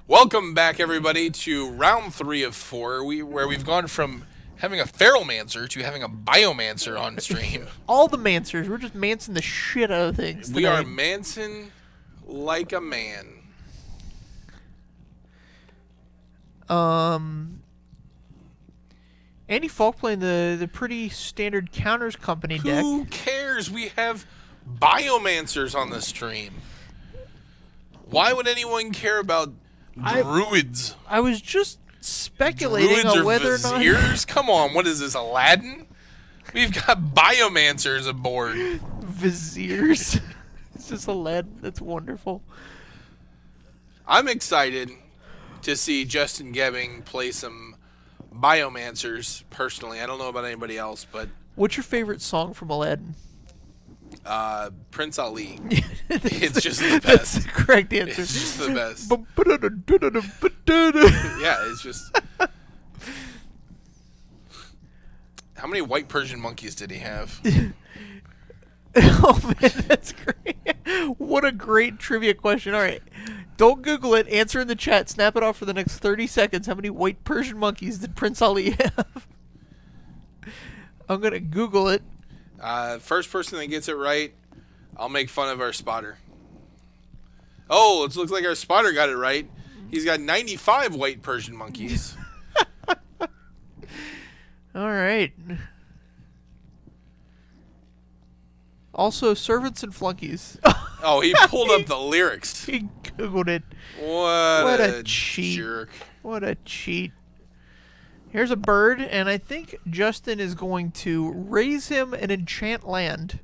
Welcome back, everybody, to round 3 of 4, where we've gone from having a Feralmancer to having a Biomancer on stream. All the Mancers. We're just mancing the shit out of things today. We are mancing like a man. Andy Falk playing the pretty standard counters company deck. Who cares? We have Biomancers on the stream. Why would anyone care about Druids? I was just speculating on whether Viziers? or not. Come on, what is this, Aladdin? We've got Biomancers aboard. Viziers. It's just Aladdin. That's wonderful. I'm excited to see Justin Gebing play some Biomancers, personally. I don't know about anybody else, but... What's your favorite song from Aladdin? Prince Ali. It's just the best. That's the correct answer. It's just the best. Yeah, it's just... How many white Persian monkeys did he have? Oh, man, that's great. What a great trivia question. All right. Don't Google it. Answer in the chat. Snap it off for the next 30 seconds. How many white Persian monkeys did Prince Ali have? I'm going to Google it. First person that gets it right, I'll make fun of our spotter. Oh, it looks like our spotter got it right. He's got 95 white Persian monkeys. All right. Also, servants and flunkies. Oh, he pulled up the lyrics. He Googled it. What a cheat. jerk. What a cheat. Here's a bird, and I think Justin is going to raise him an enchant land.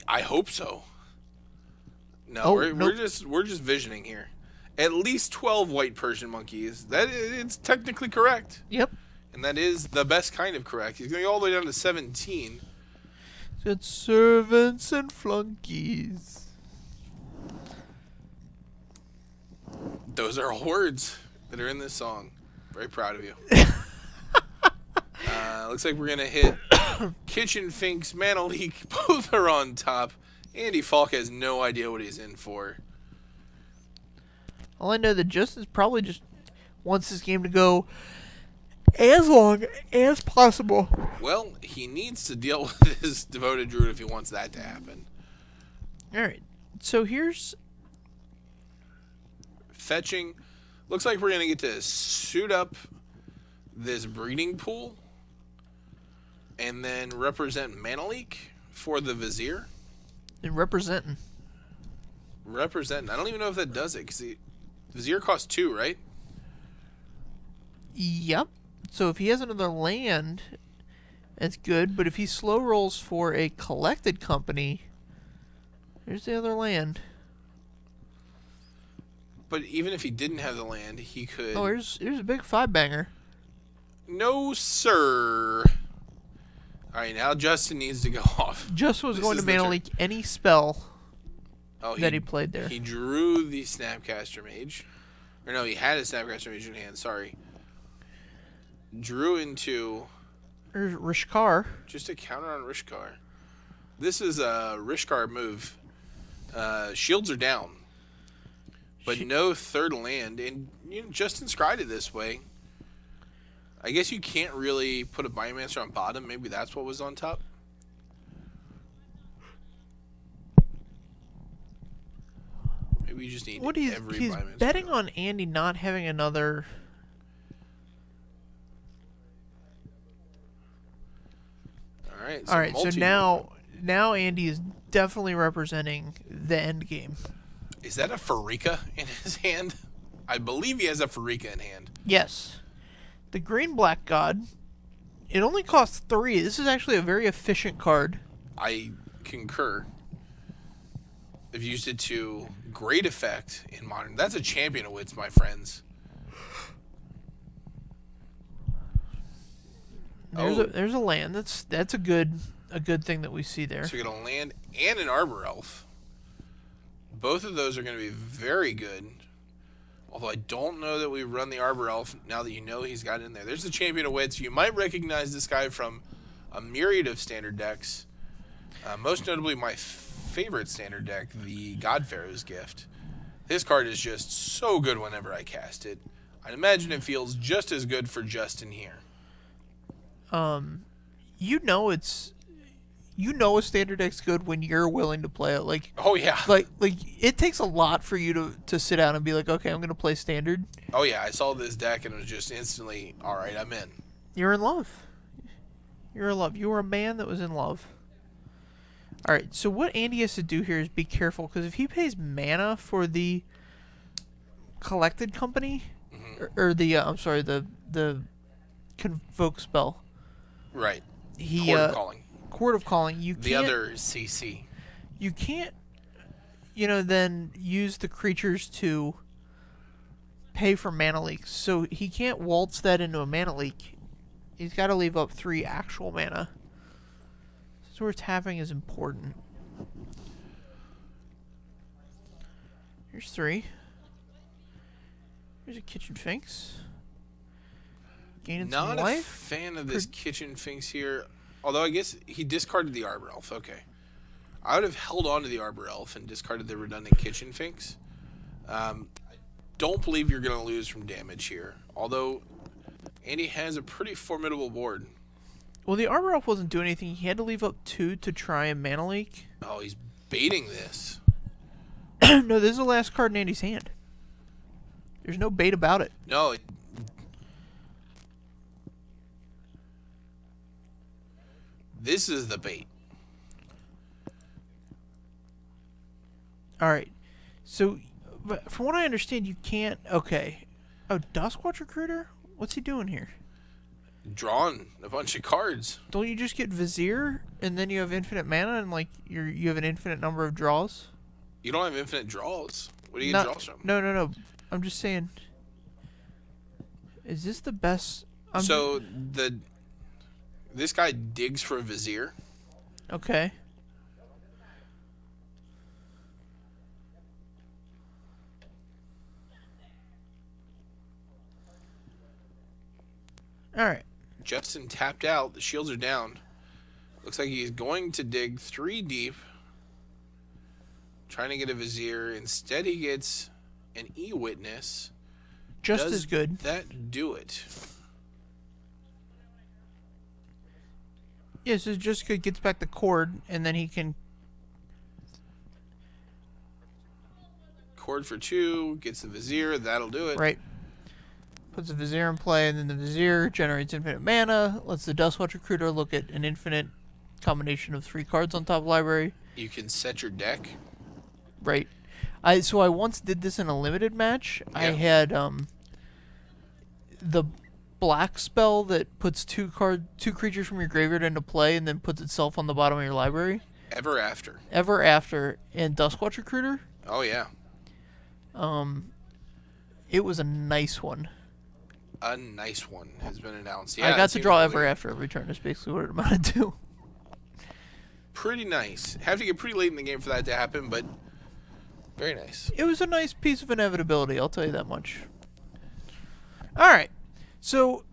I hope so. No, Oh, we're just visioning here. At least 12 white Persian monkeys. It's technically correct. Yep. And that is the best kind of correct. He's going all the way down to 17. It's servants and flunkies. Those are all words that are in this song. Very proud of you. Looks like we're going to hit Kitchen Finks, Mana Leak. Both are on top. Andy Falk has no idea what he's in for. All I know that Justin probably just wants this game to go as long as possible. Well, he needs to deal with his devoted druid if he wants that to happen. All right. So here's fetching. Looks like we're going to get to suit up this breeding pool and then represent Mana Leak for the Vizier. and representing. Representing. I don't even know if that does it because the Vizier costs 2, right? Yep. So if he has another land, that's good. But if he slow rolls for a collected company, there's the other land. But even if he didn't have the land, he could... Oh, here's a big 5-banger. No, sir. All right, now Justin needs to go off. Justin was going to Mana Leak any spell that he played there. He drew the Snapcaster Mage. Or no, he had a Snapcaster Mage in hand, sorry. Drew into... There's Rishkar. Just a counter on Rishkar. This is a Rishkar move. Shields are down. But no third land. And you know, Justin scryed it this way. I guess you can't really put a Biomancer on bottom. Maybe that's what was on top. Maybe you just need every he's Biomancer. betting on Andy not having another... Alright, so now Andy is definitely representing the end game. Is that a Farika in his hand? I believe he has a Farika in hand. Yes. The green-black god, it only costs 3. This is actually a very efficient card. I concur. I've used it to great effect in Modern. That's a champion of wits, my friends. There's a land. That's a good thing that we see there. So we get a land and an Arbor Elf. Both of those are going to be very good. Although I don't know that we run the Arbor Elf now that you know he's got it in there. There's the Champion of Wits. You might recognize this guy from a myriad of standard decks. Most notably my favorite standard deck, the God Pharaoh's Gift. This card is just so good whenever I cast it. I'd imagine it feels just as good for Justin here. You know a standard deck's good when you're willing to play it. Like, oh yeah, like it takes a lot for you to sit down and be like, okay, I'm gonna play standard. Oh yeah, I saw this deck and it was just instantly, all right, I'm in. You're in love. You're in love. You were a man that was in love. All right. So what Andy has to do here is be careful, because if he pays mana for the collected company, or the I'm sorry, the convoke spell. Right. He Court of Calling. Court of Calling. You the can't, other CC. You can't, then use the creatures to pay for mana leaks. So he can't waltz that into a mana leak. He's got to leave up 3 actual mana. This is where tapping is important. Here's 3. Here's a Kitchen Finks. Gaining some Not life. a fan of this Kitchen Finks here. Although I guess he discarded the Arbor Elf. Okay. I would have held on to the Arbor Elf and discarded the redundant Kitchen Finks. Don't believe you're going to lose from damage here. Although Andy has a pretty formidable board. Well, the Arbor Elf wasn't doing anything. He had to leave up 2 to try a mana leak. Oh, he's baiting this. No, this is the last card in Andy's hand. There's no bait about it. No. This is the bait. All right. So, but from what I understand, you can't... Okay. Oh, Duskwatch Recruiter? What's he doing here? Drawing a bunch of cards. Don't you just get Vizier, and then you have infinite mana, and, like, you have an infinite number of draws? You don't have infinite draws. What do you get draws from? No. I'm just saying... Is this the best... So, this guy digs for a Vizier. Okay. Alright. Justin tapped out. The shields are down. Looks like he's going to dig 3 deep. Trying to get a Vizier. Instead, he gets an E-Witness. Just as good. Does that do it? Yeah, so just good gets back the cord, and then he can... Cord for 2. Gets the Vizier. That'll do it. Right. Puts the Vizier in play, and then the Vizier generates infinite mana, lets the Duskwatch Recruiter look at an infinite combination of 3 cards on top of library. You can set your deck. Right. So I once did this in a limited match. Yeah. I had the black spell that puts 2 creatures from your graveyard into play and then puts itself on the bottom of your library. Ever After. Ever After, and Duskwatch Recruiter. Oh yeah. It was a nice one. A nice one has been announced. Yeah, I got to draw Ever After every turn. Is basically what it amounted to. Pretty nice. Have to get pretty late in the game for that to happen, but very nice. It was a nice piece of inevitability, I'll tell you that much. Alright, so...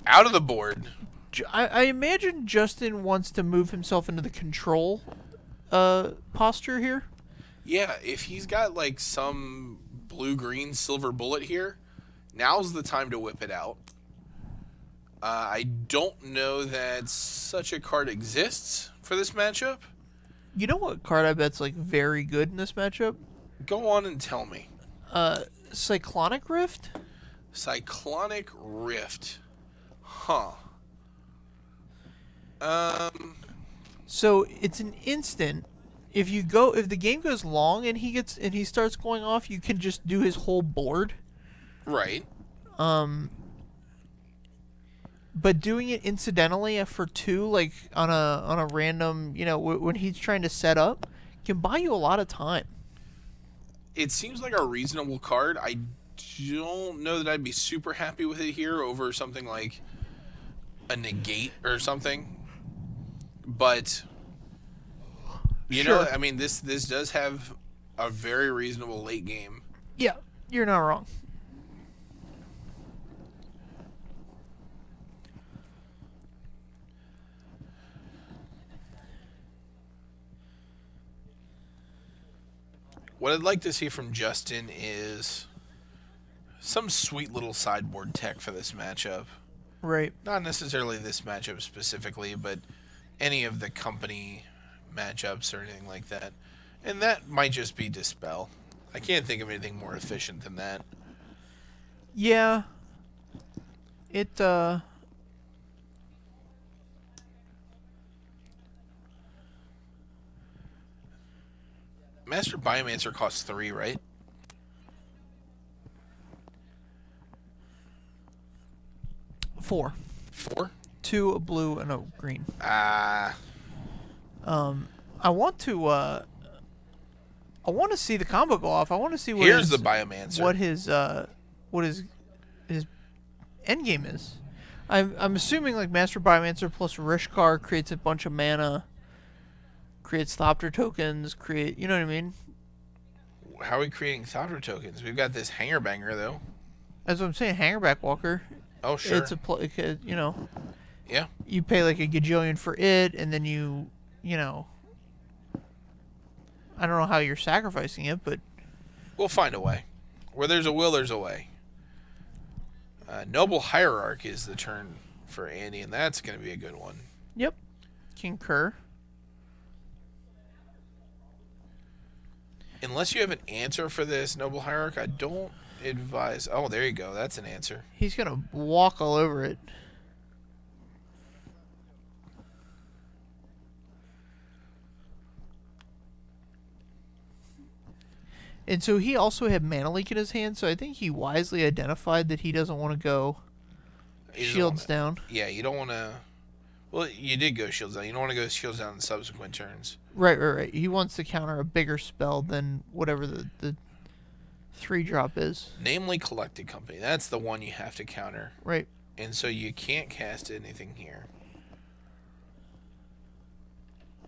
Out of the board. I imagine Justin wants to move himself into the control posture here. Yeah, if he's got like some blue-green silver bullet here, now's the time to whip it out. I don't know that such a card exists for this matchup. You know what card I bet's like very good in this matchup? Go on and tell me. Cyclonic Rift? Cyclonic Rift. Huh. So it's an instant. If the game goes long and he starts going off, you can just do his whole board. Right. But doing it incidentally for 2, like on a random, when he's trying to set up, can buy you a lot of time. It seems like a reasonable card. I don't know that I'd be super happy with it here over something like a negate or something. But you know, I mean, this does have a very reasonable late game. Yeah, you're not wrong. What I'd like to see from Justin is some sweet little sideboard tech for this matchup. Right. Not necessarily this matchup specifically, but any of the company matchups or anything like that. And that might just be Dispel. I can't think of anything more efficient than that. Yeah. It, Master Biomancer costs 3, right? 4. 4? 2, a blue, and a green. Ah. I want to see the combo go off. I want to see what Here's the Biomancer. What his end game is. I'm assuming like Master Biomancer plus Rishkar creates a bunch of mana, creates Thopter tokens, you know what I mean? How are we creating Thopter tokens? We've got this Hanger Banger though. That's what I'm saying. Hangerback Walker. Oh sure. It's you know. Yeah. You pay like a gajillion for it, and then you know. I don't know how you're sacrificing it, but we'll find a way. Where there's a will, there's a way. Noble Hierarch is the turn for Andy, and that's going to be a good one. Yep. Concur. Unless you have an answer for this Noble Hierarch, I don't advise. Oh, there you go. That's an answer. He's going to walk all over it. And so he also had Mana Leak in his hand, so I think he wisely identified that he doesn't want to go shields down. Yeah, you don't want to... Well, you did go shields down. You don't want to go shields down in subsequent turns. Right. He wants to counter a bigger spell than whatever the 3-drop is. Namely Collected Company. That's the one you have to counter. Right. And so you can't cast anything here.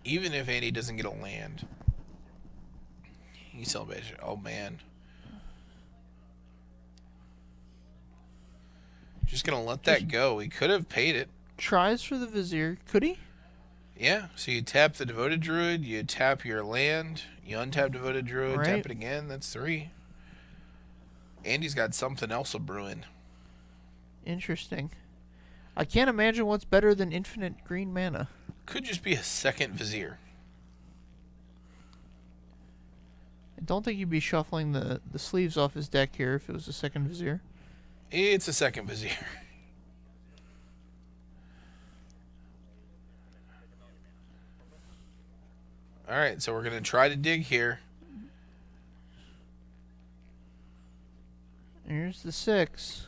Even if Andy doesn't get a land... He celebrated. Oh man. Just gonna let that go. He could have paid it. Tries for the Vizier. Could he? Yeah. So you tap the Devoted Druid, you tap your land, you untap Devoted Druid, right. Tap it again. That's 3. Andy's got something else a brewing. Interesting. I can't imagine what's better than infinite green mana. Could just be a second Vizier. I don't think you'd be shuffling the sleeves off his deck here if it was a second Vizier. It's a second Vizier. Alright, so we're going to try to dig here. Here's the 6.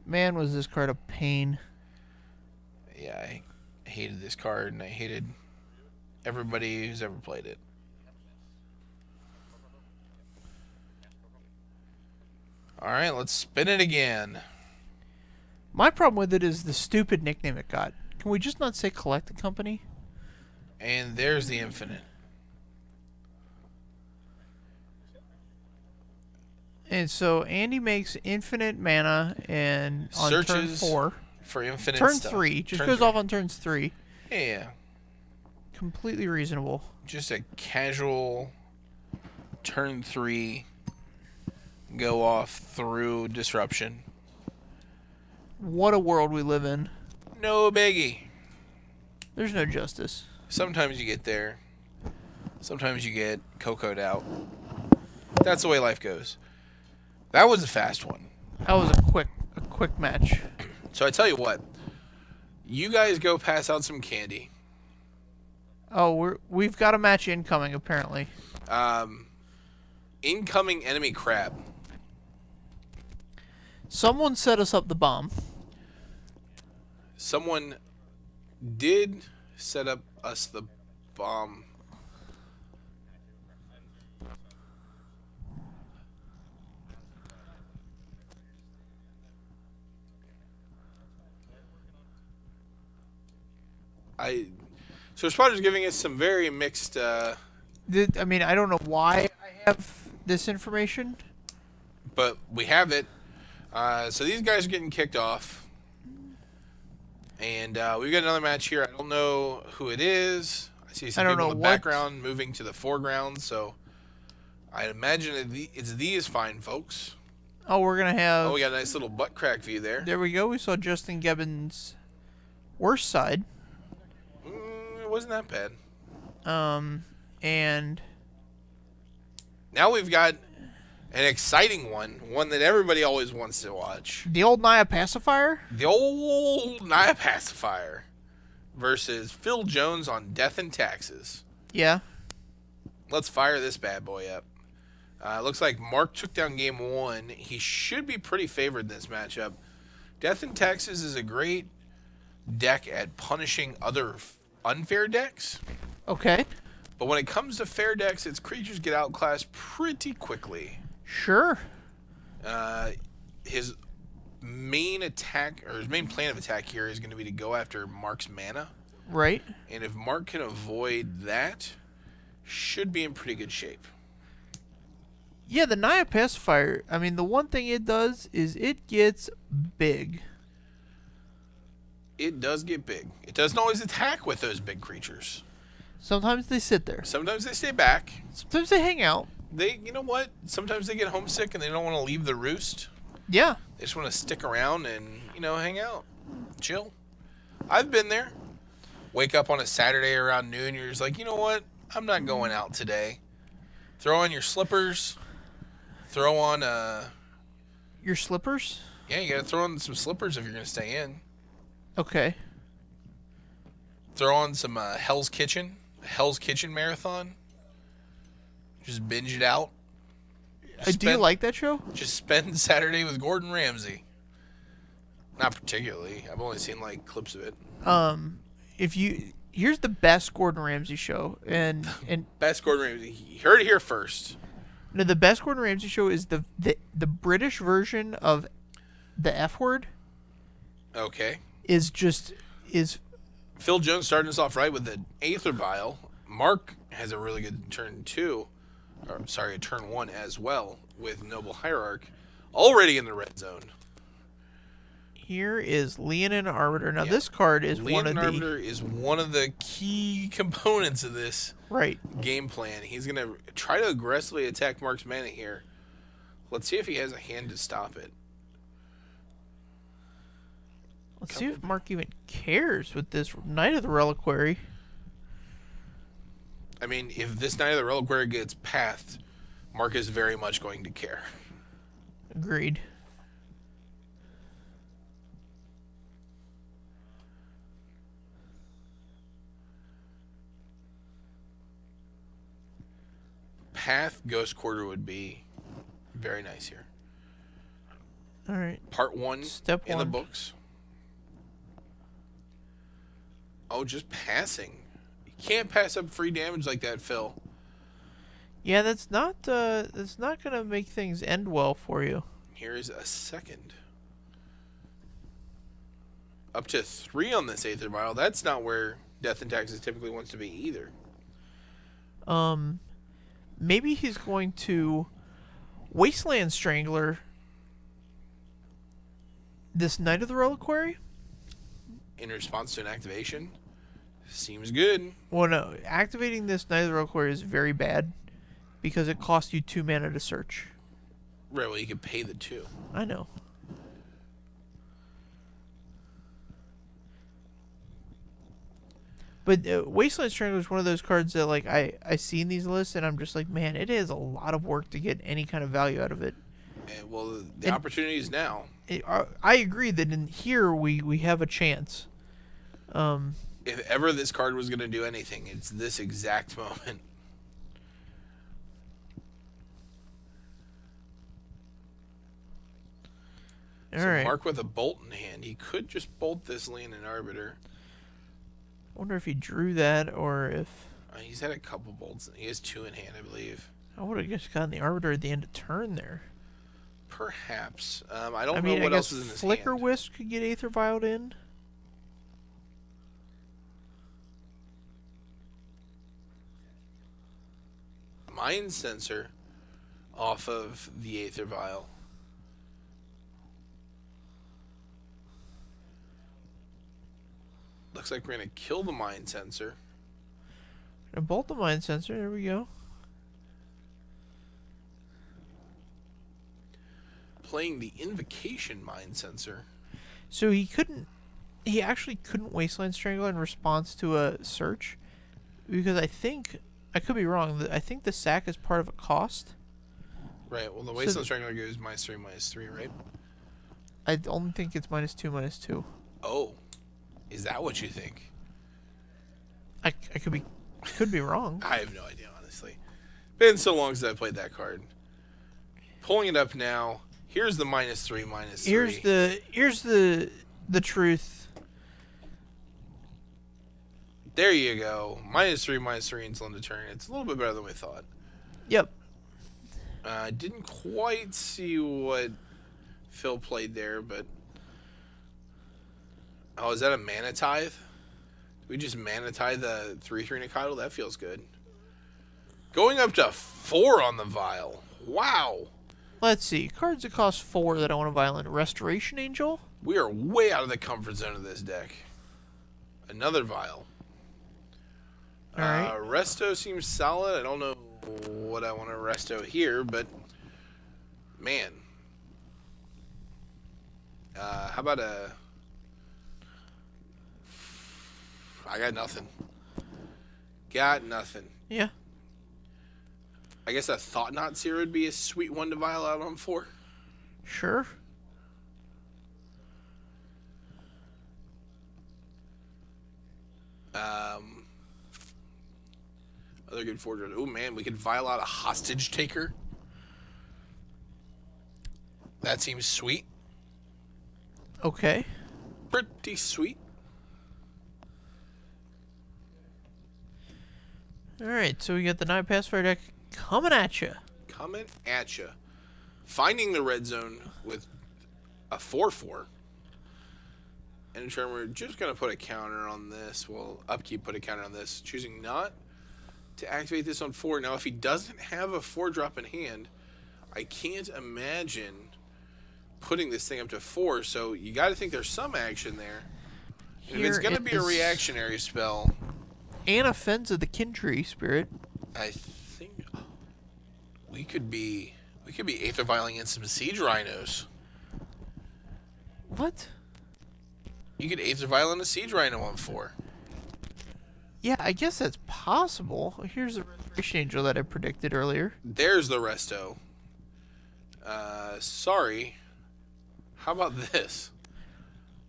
Man, was this card a pain. Yeah, I hated this card, and I hated everybody who's ever played it. Alright, let's spin it again. My problem with it is the stupid nickname it got. Can we just not say Collected Company? And there's the infinite. And so Andy makes infinite mana and on searches turn 4. For infinite turn stuff. 3. Just turn goes 3. off on turns 3. Yeah. Completely reasonable. Just a casual turn 3 go off through disruption. What a world we live in. No biggie. There's no justice. Sometimes you get there. Sometimes you get cocoed out. That's the way life goes. That was a fast one. That was a quick match. So I tell you what. You guys go pass out some candy. Oh, we've got a match incoming apparently. Incoming enemy crab. Someone set us up the bomb. Someone did set up us the bomb. So Spotter's giving us some very mixed... I mean, I don't know why I have this information. But we have it. So these guys are getting kicked off. And we've got another match here. I don't know who it is. I see some people in the background moving to the foreground. So I imagine it's these fine folks. Oh, we're gonna have. Oh, we got a nice little butt crack view there. There we go. We saw Justin Gebing's worst side. It wasn't that bad. And now we've got an exciting one that everybody always wants to watch. the old Naya pacifier. The old Naya pacifier versus Phil Jones on Death and Taxes. Yeah. Let's fire this bad boy up. Looks like Mark took down game 1. He should be pretty favored in this matchup. Death and Taxes is a great deck at punishing other unfair decks. Okay. But when it comes to fair decks, its creatures get outclassed pretty quickly. Sure. His main attack, or his main plan of attack here is going to be to go after Mark's mana. Right. And if Mark can avoid that, should be in pretty good shape. Yeah, the Naya pacifier, I mean, the one thing it does is it gets big. It does get big. It doesn't always attack with those big creatures. Sometimes they sit there. Sometimes they stay back. Sometimes they hang out. You know what? Sometimes they get homesick and they don't want to leave the roost. Yeah. They just want to stick around and, hang out. Chill. I've been there. Wake up on a Saturday around noon, you're just like, you know what? I'm not going out today. Throw on your slippers. Throw on, Your slippers? yeah, you gotta throw on some slippers if you're gonna stay in. Okay. Throw on some Hell's Kitchen marathon. Just binge it out. Do you like that show? Just spend Saturday with Gordon Ramsay. Not particularly. I've only seen like clips of it. Here's the best Gordon Ramsay show, and Best Gordon Ramsay. You heard it here first. no, the best Gordon Ramsay show is the British version of the F word. Okay. Is Phil Jones starting us off right with the Aether Vial. Mark has a really good turn 2. Or, I'm sorry, a turn 1 as well with Noble Hierarch. Already in the red zone. Here is Leonin Arbiter. Now this card is Leonin Arbiter is one of the key components of this game plan. He's going to try to aggressively attack Mark's mana here. Let's see if he has a hand to stop it. Let's see if Mark even cares with this Knight of the Reliquary. I mean, if this Knight of the Reliquary gets pathed, Mark is very much going to care. Agreed. Path Ghost Quarter would be very nice here. All right. Part 1 Step in the 1. books. Oh, just passing. You can't pass up free damage like that, Phil. Yeah, that's not gonna make things end well for you. Here's a second. Up to 3 on this Aether Vial. That's not where Death and Taxes typically wants to be either. Maybe he's going to Wasteland Strangler this Knight of the Reliquary. In response to an activation. Seems good. Well, no. Activating this Knight of the Reliquary is very bad because it costs you 2 mana to search. Right, well, you could pay the 2. I know. But Wasteland Strangler is one of those cards that, like, I see in these lists, and I'm just like, man, it is a lot of work to get any kind of value out of it. Well, the opportunity is now. I agree that in here we have a chance. If ever this card was going to do anything, it's this exact moment. All right. Mark with a bolt in hand. He could just bolt this Leonin Arbiter. I wonder if he drew that or if... He's had a couple bolts. He has 2 in hand, I believe. I would have just gotten the Arbiter at the end of turn there. Perhaps. I don't know what else is in his Flicker hand. Wisp could get Aether Vialed in. Mind Sensor off of the Aether Vial. Looks like we're going to kill the Mind Sensor. And bolt the Mind Sensor. There we go. playing the Invocation Mind Sensor. So he couldn't. He actually couldn't Wasteland Strangler in response to a search, because I think I could be wrong. I think the sack is part of a cost. Right. Well, the Wasteland Strangler goes -3/-3, right? I only think it's -2/-2. Oh, is that what you think? I could be wrong. I have no idea, honestly. Been so long since I played that card. Pulling it up now. Here's the -3/-3. Here's the truth. There you go. -3/-3 until end of turn. It's a little bit better than we thought. Yep. I didn't quite see what Phil played there, but... Oh, is that a Mana Tithe? Did we just Mana Tithe the 3/3 Nikaido? That feels good. Going up to 4 on the Vial. Wow. Let's see. Cards that cost 4 that I want to violent. Restoration Angel? We are way out of the comfort zone of this deck. Another Vial. Alright. Resto seems solid. I don't know what I want to Resto here, but... Man. How about a... I got nothing. Got nothing. Yeah. I guess a Thought Knot Seer would be a sweet one to Vial out on 4. Sure. Other good forger. Oh man, we could Vial out a Hostage Taker. That seems sweet. Okay. Pretty sweet. Alright, so we got the Naya Pacifier deck coming at you. Coming at you. Finding the red zone with a 4/4. And in turn, we're just going to put a counter on this. Well, upkeep put a counter on this. Choosing not to activate this on 4. Now, if he doesn't have a 4-drop in hand, I can't imagine putting this thing up to 4. So you got to think there's some action there. And if it's going to be a reactionary spell... Anafenza the Kintree Spirit. I think we could be Aether Vialing in some Siege Rhinos. What? You could Aether Vial in a Siege Rhino on 4. Yeah, I guess that's possible. Here's the Restoration Angel that I predicted earlier. There's the Resto. Sorry. How about this?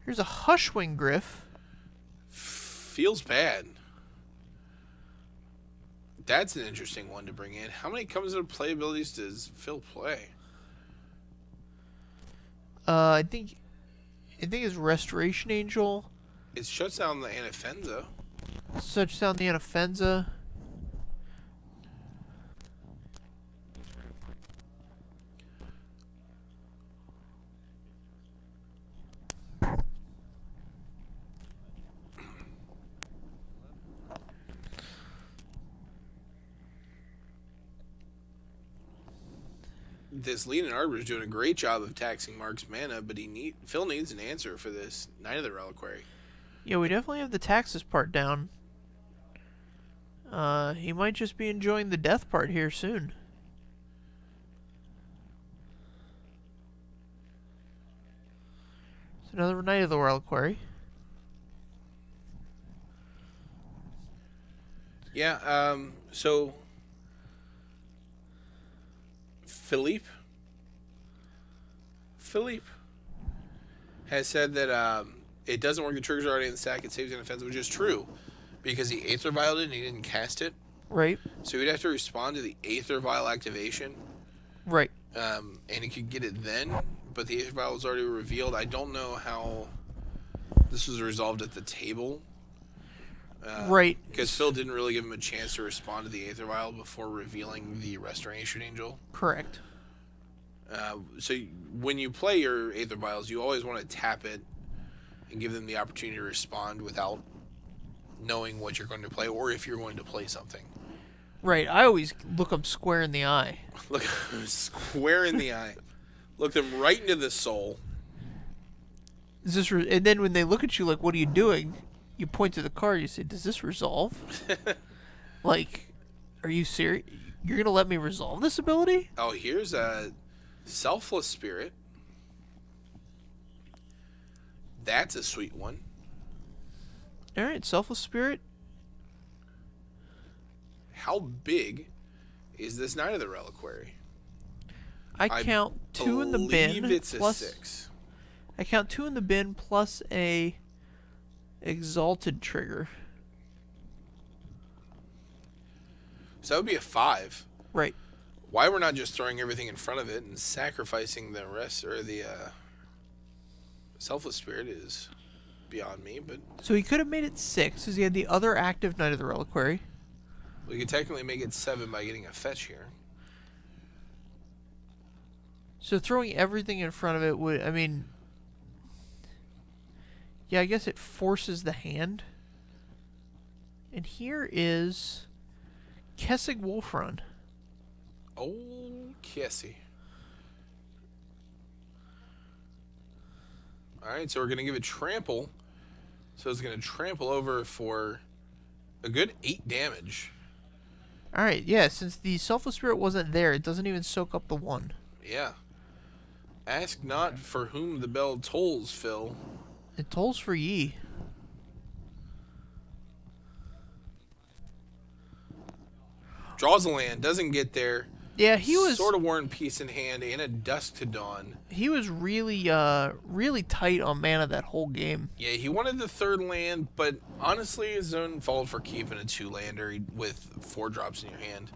Here's a Hushwing Griff. Feels bad. That's an interesting one to bring in. How many comes into play abilities does Phil play? I think it's Restoration Angel. It shuts down the Anafenza. Shuts down the Anafenza. This Leaning Arbor is doing a great job of taxing Mark's mana, but Phil needs an answer for this Knight of the Reliquary. Yeah, we definitely have the taxes part down. He might just be enjoying the death part here soon. It's another Knight of the Reliquary. Yeah, so Philippe has said that it doesn't work. The trigger's already in the stack. It saves an offensive, which is true because he Aether Vialed it and he didn't cast it. Right. So he'd have to respond to the Aether Vial activation. Right. And he could get it then, but the Aether Vial was already revealed. I don't know how this was resolved at the table. Right. Because Phil didn't really give him a chance to respond to the Aether Vial before revealing the Restoration Angel. Correct. So when you play your Aether Vials, you always want to tap it and give them the opportunity to respond without knowing what you're going to play or if you're going to play something. Right. I always look them square in the eye. Look square in the eye. Look them right into the soul. Is this and then when they look at you like, what are you doing? You point to the card, you say, does this resolve? Like, are you serious? You're going to let me resolve this ability? Oh, here's a Selfless Spirit. That's a sweet one. All right, Selfless Spirit. How big is this Knight of the Reliquary? I count 2 in the bin. It's plus, a 6. I count 2 in the bin plus a Exalted trigger. So that would be a 5. Right. Why we're not just throwing everything in front of it and sacrificing the rest, or the Selfless Spirit, is beyond me. But so he could have made it 6 because he had the other active Knight of the Reliquary. we could technically make it 7 by getting a fetch here. So throwing everything in front of it would, I mean, yeah, I guess it forces the hand. And here is Kessig Wolfrun. Oh, Kessie. Alright, so we're going to give it trample. So it's going to trample over for a good 8 damage. Alright, yeah, since the Selfless Spirit wasn't there, it doesn't even soak up the 1. Yeah. Ask not for whom the bell tolls, Phil. It tolls for ye. Draws a land, doesn't get there. Yeah, he was sort of War and Peace in hand and a Dusk to Dawn. He was really, really tight on mana that whole game. Yeah, he wanted the 3rd land, but honestly, his own fault for keeping a 2-lander with 4 drops in your hand.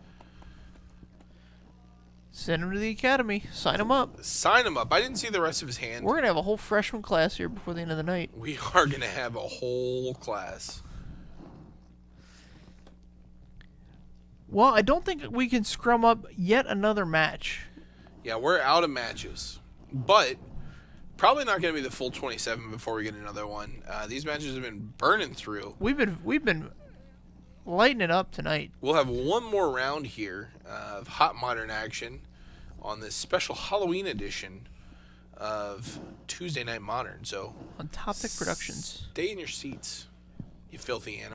Send him to the academy. Sign him up. Sign him up. I didn't see the rest of his hand. We're gonna have a whole freshman class here before the end of the night. We are gonna have a whole class. Well, I don't think we can scrum up yet another match. Yeah, we're out of matches, but probably not going to be the full 27 before we get another one. These matches have been burning through. We've been lighting it up tonight. We'll have one more round here of hot modern action on this special Halloween edition of Tuesday Night Modern. So on Topic Productions. Stay in your seats, you filthy animal.